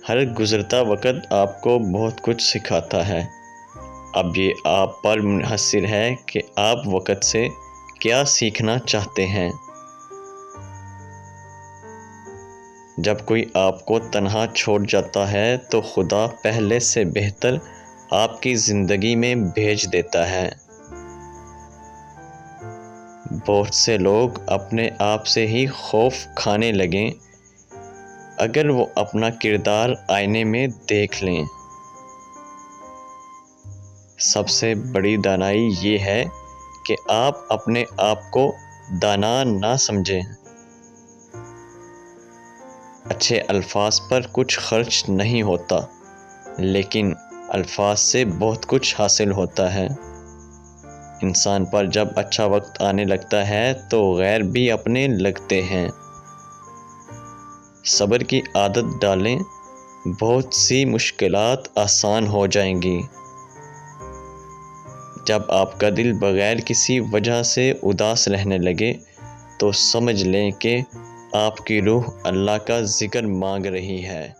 ہر گزرتا وقت آپ کو بہت کچھ سکھاتا ہے۔ اب یہ آپ پر منحصر ہے کہ آپ وقت سے کیا سیکھنا چاہتے ہیں۔ جب کوئی آپ کو تنہا چھوڑ جاتا ہے تو خدا پہلے سے بہتر آپ کی زندگی میں بھیج دیتا ہے۔ بہت سے لوگ اپنے آپ سے ہی خوف کھانے لگیں اگر وہ اپنا کردار آئینے میں دیکھ لیں۔ سب سے بڑی دانائی یہ ہے کہ آپ اپنے آپ کو دانا نہ سمجھیں۔ اچھے الفاظ پر کچھ خرچ نہیں ہوتا، لیکن الفاظ سے بہت کچھ حاصل ہوتا ہے۔ انسان پر جب اچھا وقت آنے لگتا ہے تو غیر بھی اپنے لگتے ہیں۔ صبر کی عادت ڈالیں، بہت سی مشکلات آسان ہو جائیں گی۔ جب آپ کا دل بغیر کسی وجہ سے اداس رہنے لگے تو سمجھ لیں کہ آپ کی روح اللہ کا ذکر مانگ رہی ہے۔